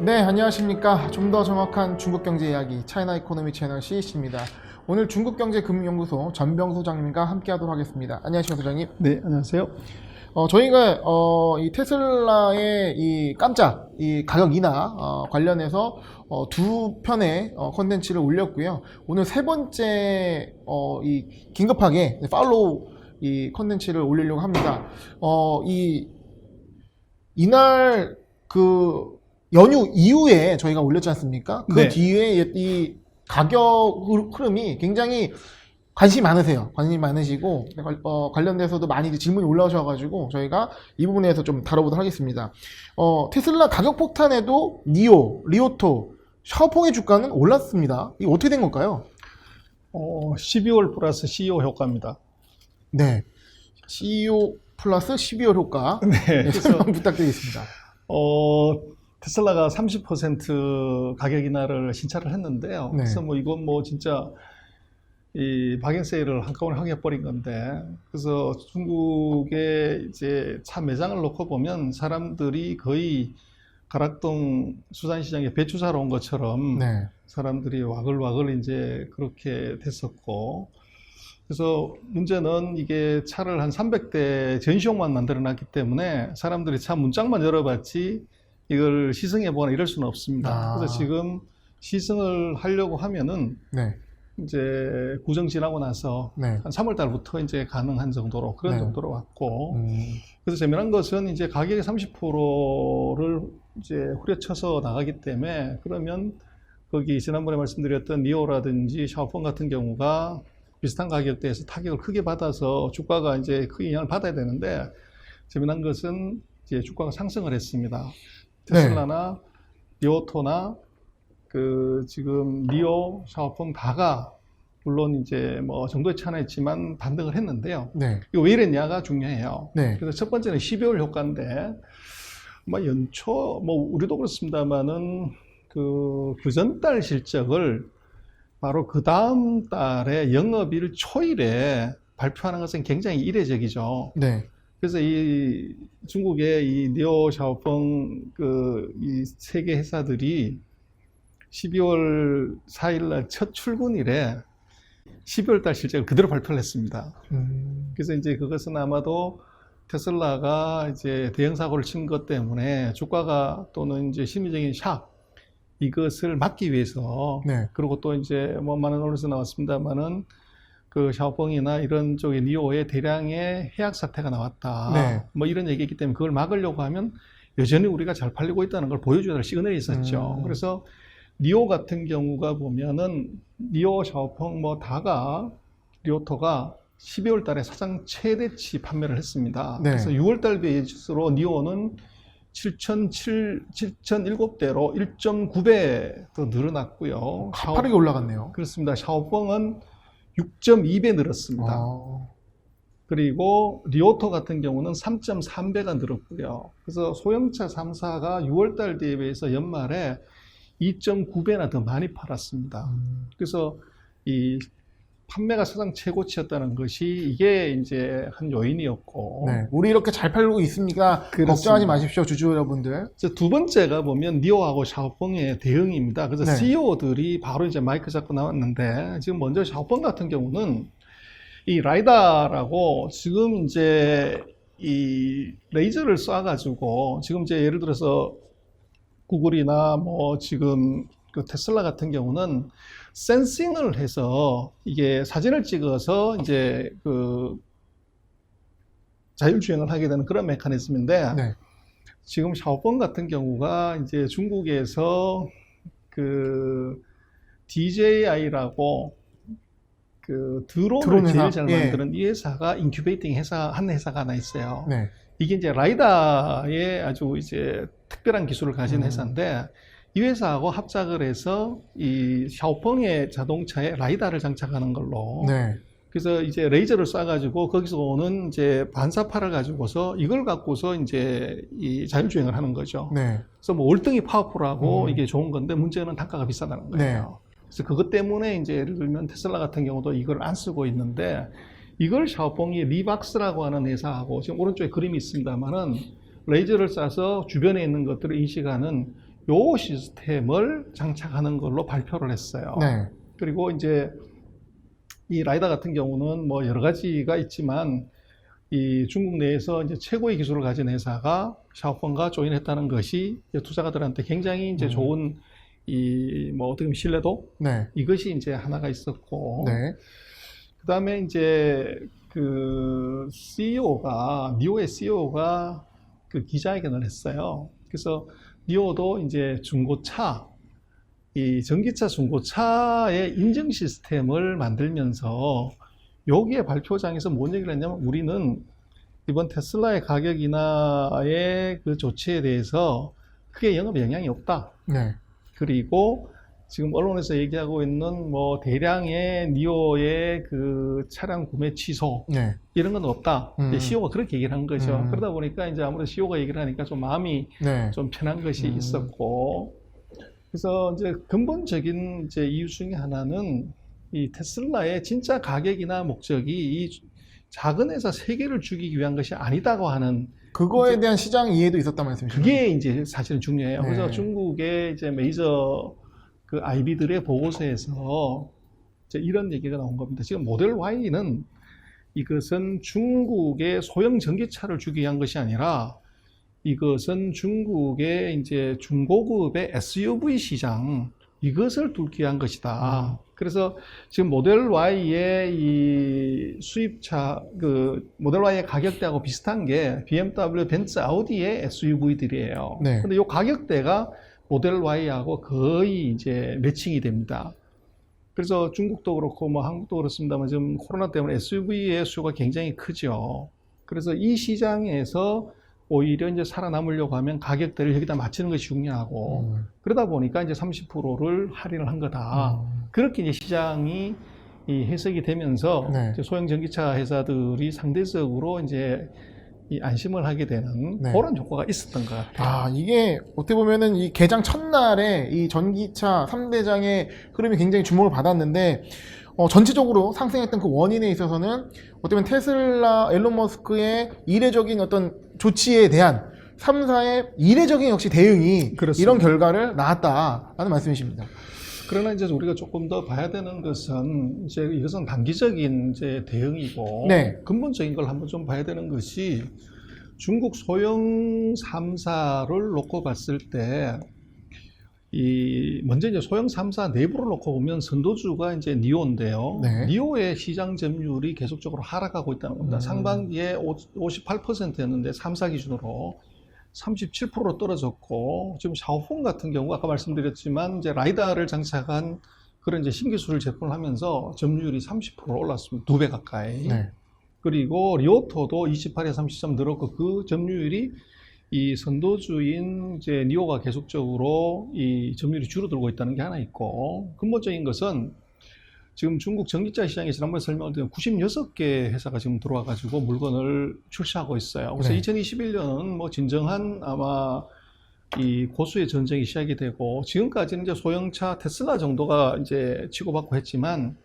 네, 안녕하십니까. 좀 더 정확한 중국 경제 이야기 차이나 이코노미 채널 CEC입니다. 오늘 중국경제금융연구소 전병 소장님과 함께하도록 하겠습니다. 안녕하십니까, 소장님. 네, 안녕하세요. 저희가 이 테슬라의 이 깜짝 이 가격 인하 관련해서 두 편의 컨텐츠를 올렸고요. 오늘 세 번째 이 긴급하게 팔로우 이 컨텐츠를 올리려고 합니다. 이 이날 그 연휴 이후에 저희가 올렸지 않습니까? 그 네. 뒤에 이 가격 흐름이 굉장히 관심이 많으세요. 관심이 많으시고 관련돼서도 많이 질문이 올라오셔가지고 저희가 이 부분에서 좀 다뤄보도록 하겠습니다. 테슬라 가격 폭탄에도 니오, 리오토, 샤오펑의 주가는 올랐습니다. 이게 어떻게 된 걸까요? 12월 플러스 CEO 효과입니다. 네, CEO 플러스 12월 효과. 네, 네, 설명 부탁드리겠습니다. 테슬라가 30% 가격 인하를 신차를 했는데요. 네. 그래서 뭐 이건 뭐 진짜 이 박앤세일을 한꺼번에 하게 해버린 건데, 그래서 중국의 이제 차 매장을 놓고 보면 사람들이 거의 가락동 수산시장에 배추 사러 온 것처럼 네. 사람들이 와글와글 이제 그렇게 됐었고, 그래서 문제는 이게 차를 한 300대 전시용만 만들어 놨기 때문에 사람들이 차 문짝만 열어봤지 이걸 시승해보거나 이럴 수는 없습니다. 그래서 지금 시승을 하려고 하면은 네. 이제 구정 지나고 나서 네. 한 3월 달부터 이제 가능한 정도로 그런 네. 정도로 왔고, 음, 그래서 재미난 것은 이제 가격의 30%를 이제 후려쳐서 나가기 때문에, 그러면 거기 지난번에 말씀드렸던 니오라든지 샤오펑 같은 경우가 비슷한 가격대에서 타격을 크게 받아서 주가가 이제 크게 영향을 받아야 되는데, 재미난 것은 이제 주가가 상승을 했습니다. 테슬라나 리오토나 그 지금 니오, 샤오펑 다가 물론 이제 뭐 정도의 차이는 있지만 반등을 했는데요. 네. 이거 왜 이랬냐가 중요해요. 네. 그래서 첫 번째는 12월 효과인데, 뭐 연초 뭐 우리도 그렇습니다만은 그 전달 실적을 바로 그 다음 달에 영업일 초일에 발표하는 것은 굉장히 이례적이죠. 네. 그래서 이 중국의 이 니오, 샤오펑 그 이 세 개 회사들이 12월 4일 날 첫 출근일에 12월 달 실적을 그대로 발표를 했습니다. 그래서 이제 그것은 아마도 테슬라가 이제 대형 사고를 친 것 때문에 주가가 또는 이제 심리적인 샥 이것을 막기 위해서, 네. 그리고 또 이제 뭐 많은 언론에서 나왔습니다만은 그 샤오펑이나 이런 쪽의 니오의 대량의 해약 사태가 나왔다. 네. 뭐 이런 얘기이기 때문에 그걸 막으려고 하면 여전히 우리가 잘 팔리고 있다는 걸 보여줘야 할 시그널이 있었죠. 그래서 니오 같은 경우가 보면은 니오, 샤오펑 뭐 다가 리오토가 12월 달에 사상 최대치 판매를 했습니다. 네. 그래서 6월 달 베이스로 니오는 7,007대로 1.9배 더 늘어났고요. 가파르게 올라갔네요. 그렇습니다. 샤오펑은 6.2배 늘었습니다. 그리고 리오토 같은 경우는 3.3배가 늘었고요. 그래서 소형차 3사가 6월 달 대비해서 연말에 2.9배나 더 많이 팔았습니다. 그래서 이 판매가 사상 최고치였다는 것이 이게 이제 한 요인이었고. 네. 우리 이렇게 잘 팔고 있습니까? 그렇습니다. 걱정하지 마십시오, 주주 여러분들. 두 번째가 보면 니오하고 샤오펑의 대응입니다. 그래서 네. CEO들이 바로 이제 마이크 잡고 나왔는데, 지금 먼저 샤오펑 같은 경우는 이 라이다라고 지금 이제 이 레이저를 쏴가지고 지금 이제 예를 들어서 구글이나 뭐 지금 그 테슬라 같은 경우는 센싱을 해서 이게 사진을 찍어서 이제 그 자율주행을 하게 되는 그런 메커니즘인데, 네. 지금 샤오펑 같은 경우가 이제 중국에서 그 DJI라고 그 드론을 제일 잘 만드는 이 회사가 인큐베이팅 회사 한 회사가 하나 있어요. 네. 이게 이제 라이다의 아주 이제 특별한 기술을 가진 회사인데, 이 회사하고 합작을 해서 이 샤오펑의 자동차에 라이다를 장착하는 걸로. 네. 그래서 이제 레이저를 쏴가지고 거기서 오는 이제 반사파를 가지고서 이걸 갖고서 이제 이 자율주행을 하는 거죠. 네. 그래서 뭐 월등히 파워풀하고 이게 좋은 건데, 문제는 단가가 비싸다는 거예요. 네. 그래서 그것 때문에 이제 예를 들면 테슬라 같은 경우도 이걸 안 쓰고 있는데, 이걸 샤오펑이 리박스라고 하는 회사하고, 지금 오른쪽에 그림이 있습니다만은 레이저를 쏴서 주변에 있는 것들을 인식하는 요 시스템을 장착하는 걸로 발표를 했어요. 네. 그리고 이제 이 라이다 같은 경우는 뭐 여러 가지가 있지만 이 중국 내에서 이제 최고의 기술을 가진 회사가 샤오펑과 조인했다는 것이 이제 투자가들한테 굉장히 이제 좋은 이 뭐 어떻게 보면 신뢰도 네. 이것이 이제 하나가 있었고 네. 그다음에 이제 그 CEO가 니오의 CEO가 그 기자회견을 했어요. 그래서 니오도 이제 중고차 이 전기차 중고차의 인증 시스템을 만들면서 여기에 발표장에서 뭔 얘기를 했냐면 우리는 이번 테슬라의 가격 인하의 그 조치에 대해서 크게 영업 영향이 없다. 네. 그리고 지금 언론에서 얘기하고 있는 뭐 대량의 니오의 그 차량 구매 취소 네. 이런 건 없다. CEO가 그렇게 얘기를 한 거죠. 그러다 보니까 이제 아무래도 CEO가 얘기를 하니까 좀 마음이 네. 좀 편한 것이 있었고 그래서 이제 근본적인 이제 이유 중에 하나는 이 테슬라의 진짜 가격이나 목적이 이 작은 회사 세 개를 죽이기 위한 것이 아니다고 하는 그거에 대한 시장 이해도 있었단 말씀이시죠? 그게 이제 사실은 중요해요. 네. 그래서 중국의 이제 메이저 그 IB들의 보고서에서 이제 이런 얘기가 나온 겁니다. 지금 모델 Y는 이것은 중국의 소형 전기차를 주기 위한 것이 아니라 이것은 중국의 이제 중고급의 SUV 시장 이것을 뚫기 위한 것이다. 그래서 지금 모델 Y의 이 수입차 그 모델 Y의 가격대하고 비슷한 게 BMW, 벤츠, 아우디의 SUV들이에요. 네. 근데 이 가격대가 모델 Y하고 거의 이제 매칭이 됩니다. 그래서 중국도 그렇고 뭐 한국도 그렇습니다만 지금 코로나 때문에 SUV의 수요가 굉장히 크죠. 그래서 이 시장에서 오히려 이제 살아남으려고 하면 가격대를 여기다 맞추는 것이 중요하고 그러다 보니까 이제 30%를 할인을 한 거다. 그렇게 이제 시장이 이 해석이 되면서 네. 이제 소형 전기차 회사들이 상대적으로 이제 이 안심을 하게 되는 네. 그런 효과가 있었던 것 같아요. 아, 이게 어떻게 보면은 이 개장 첫날에 이 전기차 3대장의 흐름이 굉장히 주목을 받았는데 전체적으로 상승했던 그 원인에 있어서는 어떻게 보면 테슬라, 앨런 머스크의 이례적인 어떤 조치에 대한 3사의 이례적인 역시 대응이 그렇습니다. 이런 결과를 낳았다라는 말씀이십니다. 그러나 이제 우리가 조금 더 봐야 되는 것은 이제 이것은 단기적인 이제 대응이고 네. 근본적인 걸 한번 좀 봐야 되는 것이 중국 소형 3사를 놓고 봤을 때 먼저 이제 소형 3사 내부를 놓고 보면 선도주가 이제 니오인데요. 네. 니오의 시장 점유율이 계속적으로 하락하고 있다는 겁니다. 상반기에 58%였는데 3사 기준으로 37%로 떨어졌고, 지금 샤오펑 같은 경우 아까 말씀드렸지만 이제 라이다를 장착한 그런 이제 신기술 제품을 하면서 점유율이 30% 올랐습니다. 2배 가까이. 네. 그리고 리오토도 28에 30점 늘었고 그 점유율이 이 선도주인 이제 니오가 계속적으로 이 점유율이 줄어들고 있다는 게 하나 있고, 근본적인 것은 지금 중국 전기차 시장에 지난번에 설명을 드린 96개 회사가 지금 들어와 가지고 물건을 출시하고 있어요. 그래서 네. 2021년은 뭐 진정한 아마 이 고수의 전쟁이 시작이 되고, 지금까지는 이제 소형차 테슬라 정도가 이제 치고받고 했지만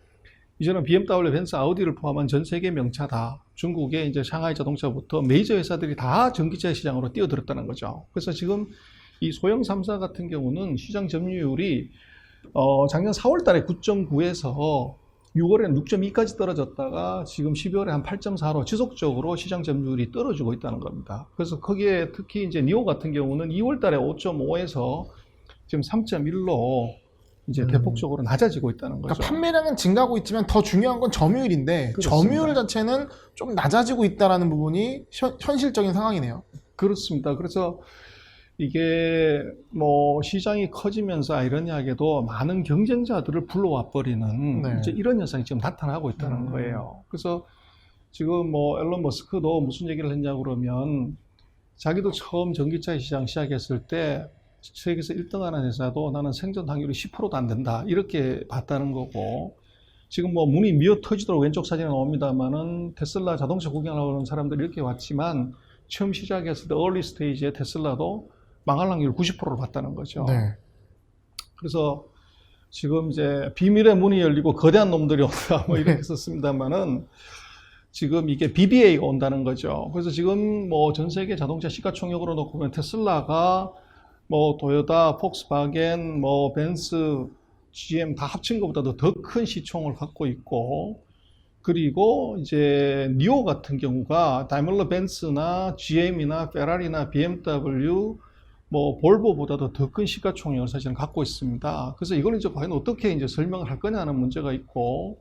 이제는 BMW, 벤츠, 아우디를 포함한 전 세계 명차다. 중국의 이제 샹하이 자동차부터 메이저 회사들이 다 전기차 시장으로 뛰어들었다는 거죠. 그래서 지금 이 소형 3사 같은 경우는 시장 점유율이 작년 4월 달에 9.9에서 6월에는 6.2까지 떨어졌다가 지금 12월에 한 8.4로 지속적으로 시장 점유율이 떨어지고 있다는 겁니다. 그래서 거기에 특히 이제 니오 같은 경우는 2월 달에 5.5에서 지금 3.1로 이제 대폭적으로 낮아지고 있다는 거죠. 그러니까 판매량은 증가하고 있지만 더 중요한 건 점유율인데 그렇습니다. 점유율 자체는 좀 낮아지고 있다는 부분이 현실적인 상황이네요. 그렇습니다. 그래서 이게 뭐 시장이 커지면서 아이러니하게도 많은 경쟁자들을 불러와 버리는 네. 이제 이런 현상이 지금 나타나고 있다는 거예요. 그래서 지금 뭐 앨런 머스크도 무슨 얘기를 했냐고 그러면 자기도 처음 전기차 시장 시작했을 때 세계에서 1등하는 회사도 나는 생존 확률이 10%도 안 된다 이렇게 봤다는 거고, 지금 뭐 문이 미어 터지도록 왼쪽 사진에 나옵니다만은 테슬라 자동차 구경하러 오는 사람들이 이렇게 왔지만 처음 시작했을 때 얼리 스테이지에 테슬라도 망할 확률 90%를 봤다는 거죠. 네. 그래서 지금 이제 비밀의 문이 열리고 거대한 놈들이 온다 뭐 이렇게 네. 썼습니다만은 지금 이게 BBA가 온다는 거죠. 그래서 지금 뭐 전 세계 자동차 시가총액으로 놓고 보면 테슬라가 뭐 도요타, 폭스바겐, 뭐 벤츠, GM 다 합친 것보다도 더 큰 시총을 갖고 있고, 그리고 이제 니오 같은 경우가 다이멀러 벤츠나 GM이나 페라리나 BMW, 뭐 볼보보다도 더 큰 시가총액을 사실은 갖고 있습니다. 그래서 이걸 이제 과연 어떻게 이제 설명을 할 거냐는 문제가 있고,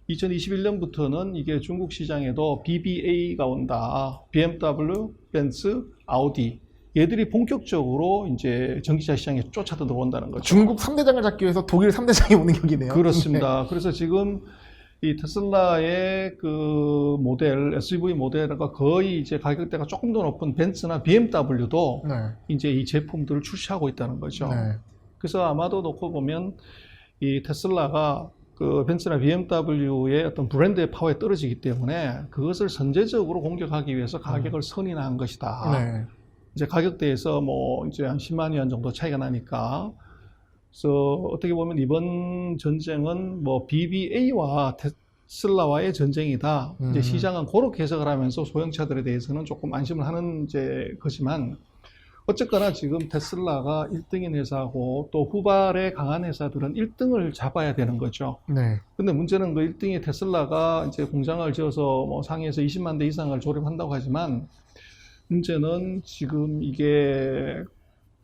2021년부터는 이게 중국 시장에도 BBA가 온다. BMW, 벤츠, 아우디. 얘들이 본격적으로 이제 전기차 시장에 쫓아 들어온다는 거죠. 중국 3대장을 잡기 위해서 독일 3대장이 오는 격이네요. 그렇습니다. 그래서 지금 이 테슬라의 그 모델, SUV 모델과 거의 이제 가격대가 조금 더 높은 벤츠나 BMW도 네. 이제 이 제품들을 출시하고 있다는 거죠. 네. 그래서 아마도 놓고 보면 이 테슬라가 그 벤츠나 BMW의 어떤 브랜드의 파워에 떨어지기 때문에 그것을 선제적으로 공격하기 위해서 가격을 선인화한 것이다. 네. 이제 가격대에서 뭐 이제 한 10만 원 정도 차이가 나니까. 그래서 어떻게 보면 이번 전쟁은 뭐 BBA와 테슬라와의 전쟁이다. 이제 시장은 그렇게 해석을 하면서 소형차들에 대해서는 조금 안심을 하는 이제 거지만, 어쨌거나 지금 테슬라가 1등인 회사고 또 후발에 강한 회사들은 1등을 잡아야 되는 거죠. 네. 근데 문제는 그 1등이 테슬라가 이제 공장을 지어서 뭐 상위에서 20만 대 이상을 조립한다고 하지만, 문제는 지금 이게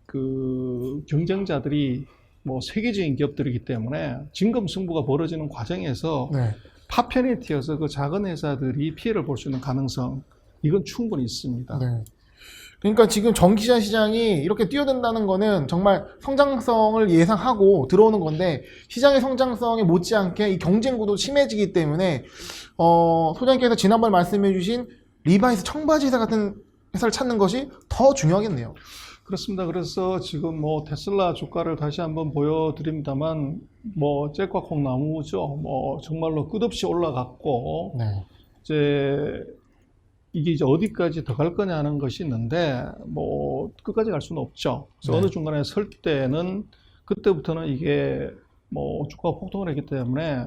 그 경쟁자들이 뭐 세계적인 기업들이기 때문에 진검승부가 벌어지는 과정에서 네. 파편에 튀어서 그 작은 회사들이 피해를 볼 수 있는 가능성, 이건 충분히 있습니다. 네. 그러니까 지금 전기차 시장이 이렇게 뛰어든다는 거는 정말 성장성을 예상하고 들어오는 건데, 시장의 성장성에 못지않게 이 경쟁 구도 심해지기 때문에 소장님께서 지난번 말씀해 주신 리바이스 청바지 회사 같은 회사를 찾는 것이 더 중요하겠네요. 그렇습니다. 그래서 지금 뭐 테슬라 주가를 다시 한번 보여드립니다만, 뭐 잭과 콩나무죠. 뭐 정말로 끝없이 올라갔고, 네. 이게 이제 어디까지 더 갈 거냐 하는 것이 있는데, 뭐 끝까지 갈 수는 없죠. 그래서 네. 어느 중간에 설 때는, 그때부터는 이게 뭐 주가가 폭등을 했기 때문에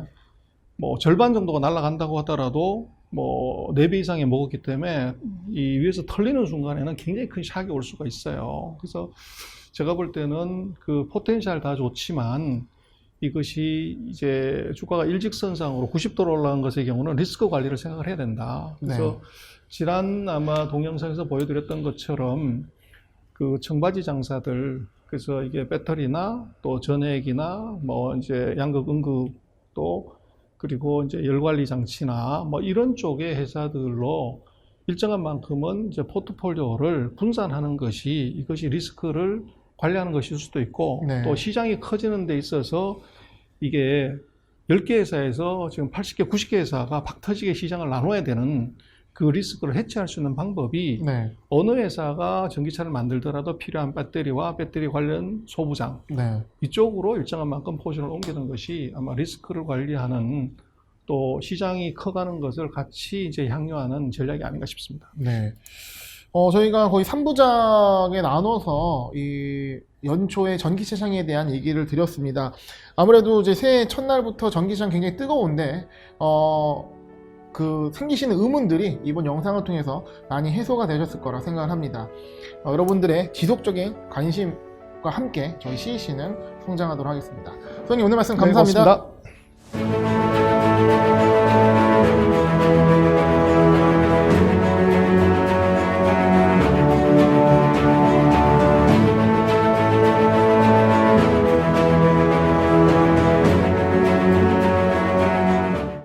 뭐 절반 정도가 날아간다고 하더라도 뭐 4배 이상이 먹었기 때문에 이 위에서 털리는 순간에는 굉장히 큰 샥이 올 수가 있어요. 그래서 제가 볼 때는 그 포텐셜 다 좋지만, 이것이 이제 주가가 일직선상으로 90도로 올라간 것의 경우는 리스크 관리를 생각을 해야 된다. 그래서 네. 지난 아마 동영상에서 보여드렸던 것처럼 그 청바지 장사들, 그래서 이게 배터리나 또 전해액이나 뭐 이제 양극, 음극, 또 그리고 이제 열관리 장치나 뭐 이런 쪽의 회사들로 일정한 만큼은 이제 포트폴리오를 분산하는 것이, 이것이 리스크를 관리하는 것일 수도 있고, 네. 또 시장이 커지는 데 있어서 이게 10개 회사에서 지금 80개, 90개 회사가 박 터지게 시장을 나눠야 되는 그 리스크를 해치할 수 있는 방법이, 네. 어느 회사가 전기차를 만들더라도 필요한 배터리와 배터리 관련 소부장, 네. 이쪽으로 일정한 만큼 포진을 옮기는 것이 아마 리스크를 관리하는, 또 시장이 커가는 것을 같이 이제 향유하는 전략이 아닌가 싶습니다. 네. 저희가 거의 3부작에 나눠서 이 연초에 전기차 시장에 대한 얘기를 드렸습니다. 아무래도 이제 새해 첫날부터 전기시장 굉장히 뜨거운데, 그 생기시는 의문들이 이번 영상을 통해서 많이 해소가 되셨을 거라 생각을 합니다. 여러분들의 지속적인 관심과 함께 저희 CEC는 성장하도록 하겠습니다. 선생님, 오늘 말씀 감사합니다. 네, 고맙습니다.